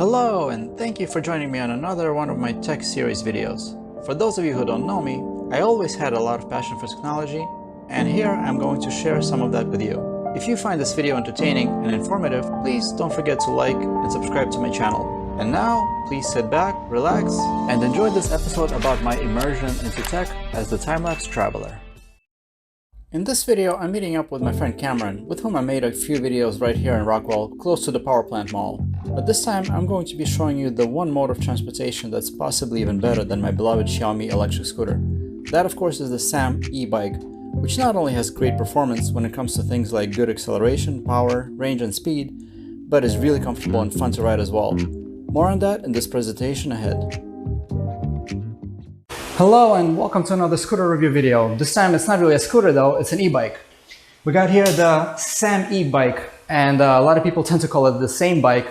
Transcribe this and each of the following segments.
Hello, and thank you for joining me on another one of my tech series videos. For those of you who don't know me, I always had a lot of passion for technology, and here I'm going to share some of that with you. If you find this video entertaining and informative, please don't forget to like and subscribe to my channel. And now, please sit back, relax, and enjoy this episode about my immersion into tech as the time-lapse traveler. In this video, I'm meeting up with my friend Cameron, with whom I made a few videos right here in Rockwell, close to the power plant mall. But this time, I'm going to be showing you the one mode of transportation that's possibly even better than my beloved Xiaomi electric scooter. That, of course, is the Sam e-bike, which not only has great performance when it comes to things like good acceleration, power, range, and speed, but is really comfortable and fun to ride as well. More on that in this presentation ahead. Hello and welcome to another scooter review video. This time it's not really a scooter though, it's an e-bike. We got here the Sam e-bike, and a lot of people tend to call it the same bike,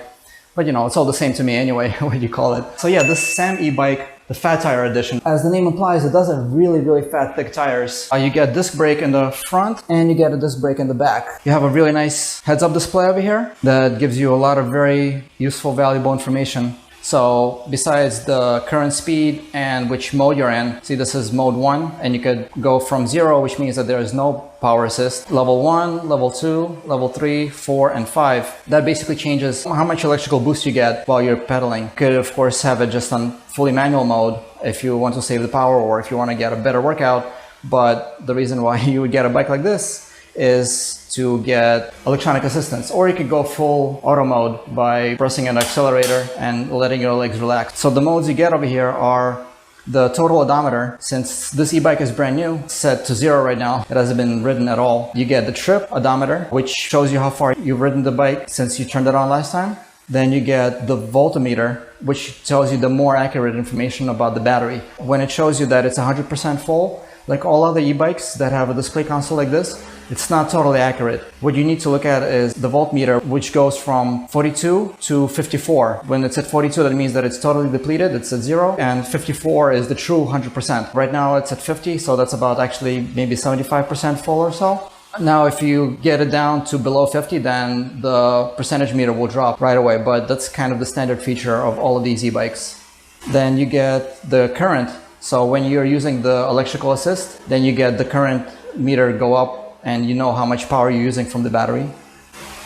but you know, it's all the same to me anyway, what you call it. So yeah, this Sam e-bike, the fat tire edition. As the name implies, it does have really fat, thick tires. You get disc brake in the front and you get a disc brake in the back. You have a really nice heads-up display over here that gives you a lot of very useful, valuable information. So besides the current speed and which mode you're in, see this is mode 1, and you could go from 0, which means that there is no power assist, level 1, level 2, level 3, 4, and 5. That basically changes how much electrical boost you get while you're pedaling. You could of course have it just on fully manual mode if you want to save the power or if you want to get a better workout. But the reason why you would get a bike like this is to get electronic assistance, or you could go full auto mode by pressing an accelerator and letting your legs relax. So the modes you get over here are the total odometer. Since this e-bike is brand new, set to 0 right now, it hasn't been ridden at all. You get the trip odometer, which shows you how far you've ridden the bike since you turned it on last time. Then you get the voltmeter, which tells you the more accurate information about the battery. When it shows you that it's 100% full, like all other e-bikes that have a display console like this, it's not totally accurate. What you need to look at is the voltmeter, which goes from 42 to 54. When it's at 42, that means that it's totally depleted, it's at 0, and 54 is the true 100%. Right now it's at 50, so that's about actually maybe 75% full or so. Now if you get it down to below 50, then the percentage meter will drop right away, but that's kind of the standard feature of all of these e-bikes. Then you get the current. So when you're using the electrical assist, then you get the current meter go up and you know how much power you're using from the battery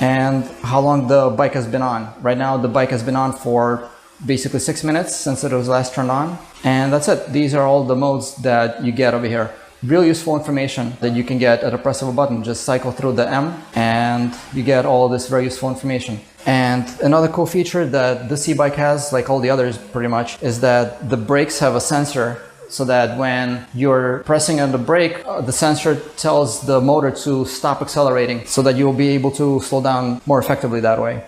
and how long the bike has been on. Right now the bike has been on for basically 6 minutes since it was last turned on, and that's it. These are all the modes that you get over here. Real useful information that you can get at a press of a button. Just cycle through the M and you get all this very useful information. And another cool feature that this e-bike has, like all the others pretty much, is that the brakes have a sensor, so that when you're pressing on the brake, the sensor tells the motor to stop accelerating, so that you'll be able to slow down more effectively that way.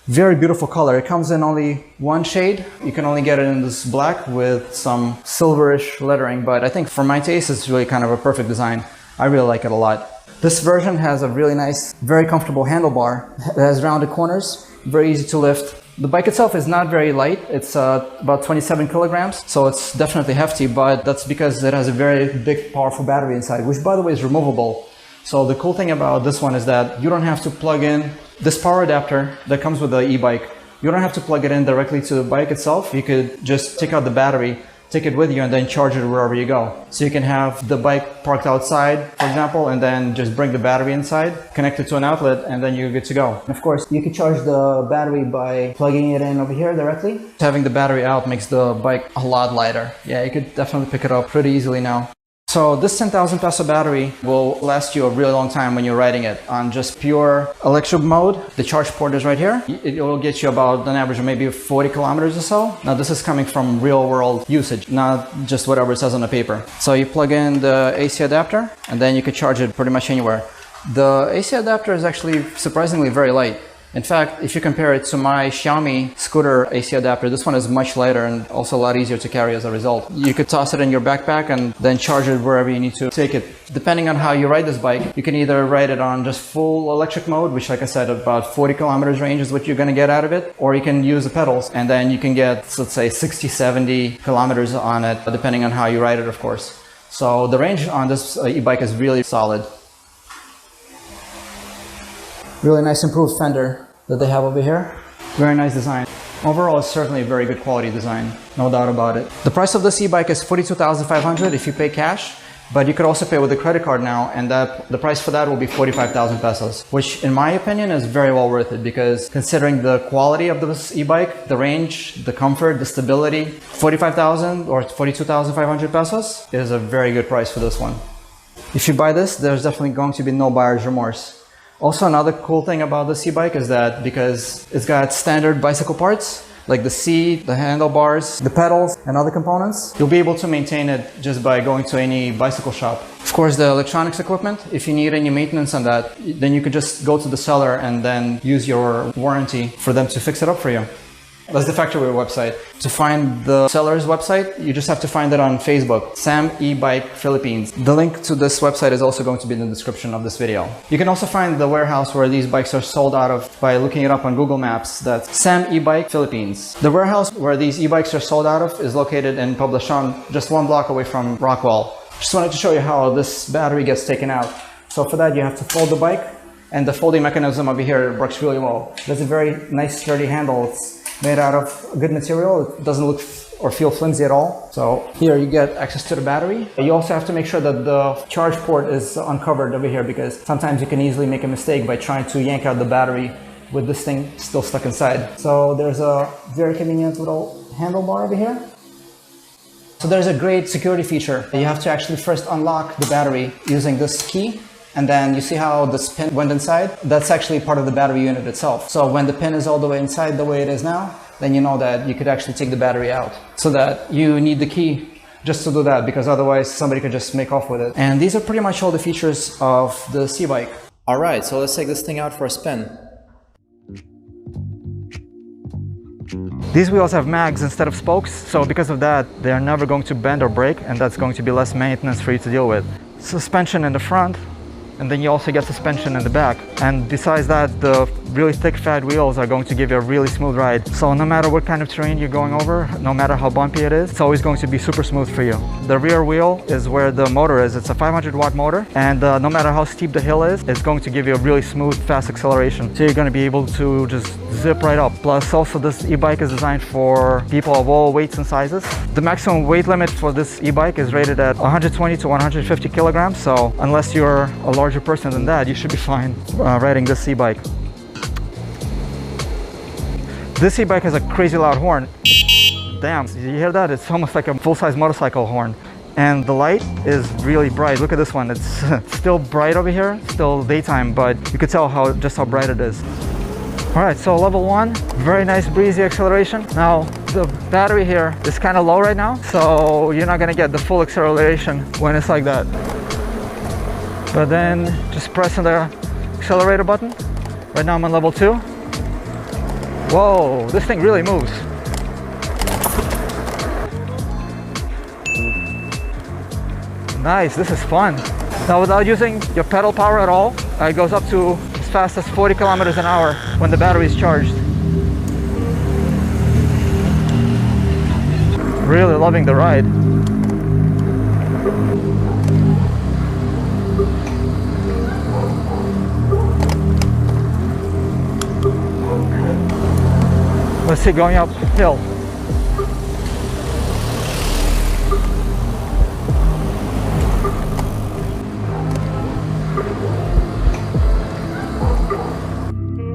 Very beautiful color. It comes in only one shade. You can only get it in this black with some silverish lettering, but I think for my taste it's really kind of a perfect design. I really like it a lot. This version has a really nice, very comfortable handlebar. It has rounded corners, very easy to lift. The bike itself is not very light. It's about 27 kilograms, so it's definitely hefty, but that's because it has a very big, powerful battery inside, which by the way is removable. So the cool thing about this one is that you don't have to plug in this power adapter that comes with the e-bike. You don't have to plug it in directly to the bike itself. You could just take out the battery, take it with you, and then charge it wherever you go. So you can have the bike parked outside, for example, and then just bring the battery inside, connect it to an outlet, and then you're good to go. And of course, you can charge the battery by plugging it in over here directly. Having the battery out makes the bike a lot lighter. Yeah, you could definitely pick it up pretty easily now. So this 10,000 peso battery will last you a really long time when you're riding it on just pure electric mode. The charge port is right here. It will get you about an average of maybe 40 kilometers or so. Now this is coming from real world usage, not just whatever it says on the paper. So you plug in the AC adapter and then you can charge it pretty much anywhere. The AC adapter is actually surprisingly very light. In fact, if you compare it to my Xiaomi scooter AC adapter, this one is much lighter and also a lot easier to carry as a result. You could toss it in your backpack and then charge it wherever you need to take it. Depending on how you ride this bike, you can either ride it on just full electric mode, which like I said, about 40 kilometers range is what you're going to get out of it, or you can use the pedals and then you can get, let's say, 60, 70 kilometers on it, depending on how you ride it, of course. So the range on this e-bike is really solid. Really nice improved fender that they have over here. Very nice design. Overall, it's certainly a very good quality design, no doubt about it. The price of this e-bike is $42,500 if you pay cash, but you could also pay with a credit card now, and the price for that will be 45,000 pesos, which in my opinion is very well worth it, because considering the quality of this e-bike, the range, the comfort, the stability, 45,000 or 42,500 pesos is a very good price for this one. If you buy this, there's definitely going to be no buyer's remorse. Also, another cool thing about this e-bike is that because it's got standard bicycle parts, like the seat, the handlebars, the pedals, and other components, you'll be able to maintain it just by going to any bicycle shop. Of course, the electronics equipment, if you need any maintenance on that, then you could just go to the seller and then use your warranty for them to fix it up for you. That's the factory website. To find the seller's website, you just have to find it on Facebook, Sam E-Bike Philippines. The link to this website is also going to be in the description of this video. You can also find the warehouse where these bikes are sold out of by looking it up on Google Maps. That's Sam E-Bike Philippines. The warehouse where these e-bikes are sold out of is located in Poblacion, just 1 block away from Rockwell. Just wanted to show you how this battery gets taken out. So for that, you have to fold the bike, and the folding mechanism over here works really well. There's a very nice sturdy handle. It's made out of good material. It doesn't look or feel flimsy at all. So here you get access to the battery. You also have to make sure that the charge port is uncovered over here, because sometimes you can easily make a mistake by trying to yank out the battery with this thing still stuck inside. So there's a very convenient little handlebar over here. So there's a great security feature. You have to actually first unlock the battery using this key. And then you see how this pin went inside? That's actually part of the battery unit itself. So when the pin is all the way inside the way it is now, then you know that you could actually take the battery out. So that you need the key just to do that, because otherwise somebody could just make off with it. And these are pretty much all the features of the e-bike. All right, so let's take this thing out for a spin. These wheels have mags instead of spokes, so because of that, they are never going to bend or break, and that's going to be less maintenance for you to deal with. Suspension in the front, and then you also get suspension in the back. And besides that, the really thick fat wheels are going to give you a really smooth ride. So no matter what kind of terrain you're going over, no matter how bumpy it is, it's always going to be super smooth for you. The rear wheel is where the motor is. It's a 500-watt motor, and no matter how steep the hill is, it's going to give you a really smooth, fast acceleration. So you're going to be able to just zip right up. Plus also this e-bike is designed for people of all weights and sizes. The maximum weight limit for this e-bike is rated at 120 to 150 kilograms. So unless you're a larger person than that, you should be fine riding this e-bike. This e-bike has a crazy loud horn. Damn, you hear that? It's almost like a full-size motorcycle horn. And the light is really bright. Look at this one. It's still bright over here, still daytime, but you could tell just how bright it is. All right, so level 1, very nice breezy acceleration. Now, the battery here is kind of low right now, so you're not gonna get the full acceleration when it's like that. But then just pressing the accelerator button. Right now I'm on level 2. Whoa, this thing really moves. Nice, this is fun. Now without using your pedal power at all, it goes up to as fast as 40 kilometers an hour when the battery is charged. Really loving the ride. Let's see, going uphill.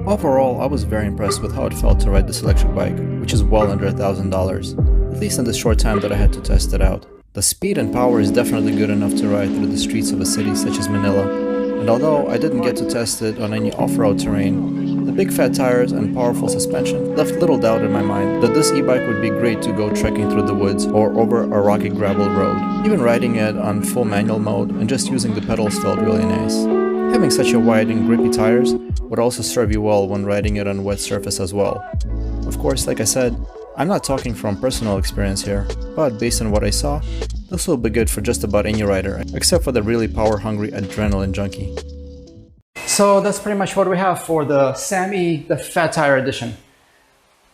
Overall, I was very impressed with how it felt to ride this electric bike, which is well under $1,000, at least in the short time that I had to test it out. The speed and power is definitely good enough to ride through the streets of a city such as Manila, and although I didn't get to test it on any off-road terrain, the big fat tires and powerful suspension left little doubt in my mind that this e-bike would be great to go trekking through the woods or over a rocky gravel road. Even riding it on full manual mode and just using the pedals felt really nice. Having such a wide and grippy tires would also serve you well when riding it on wet surface as well. Of course, like I said, I'm not talking from personal experience here, but based on what I saw, this will be good for just about any rider, except for the really power-hungry adrenaline junkie. So that's pretty much what we have for the Sam E, the Fat Tire Edition.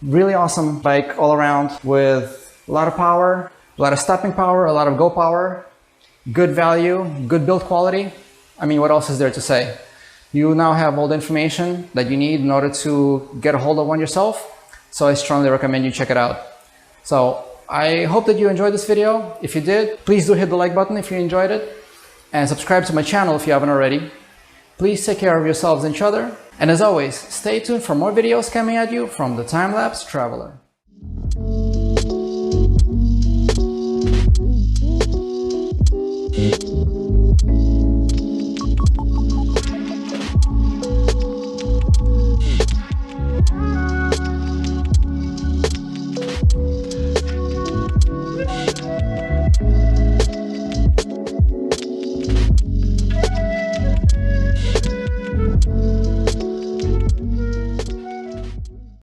Really awesome bike all around with a lot of power, a lot of stopping power, a lot of go power, good value, good build quality. I mean, what else is there to say? You now have all the information that you need in order to get a hold of one yourself. So I strongly recommend you check it out. So I hope that you enjoyed this video. If you did, please do hit the like button if you enjoyed it, and subscribe to my channel if you haven't already. Please take care of yourselves and each other. And as always, stay tuned for more videos coming at you from the Time-Lapse Traveler.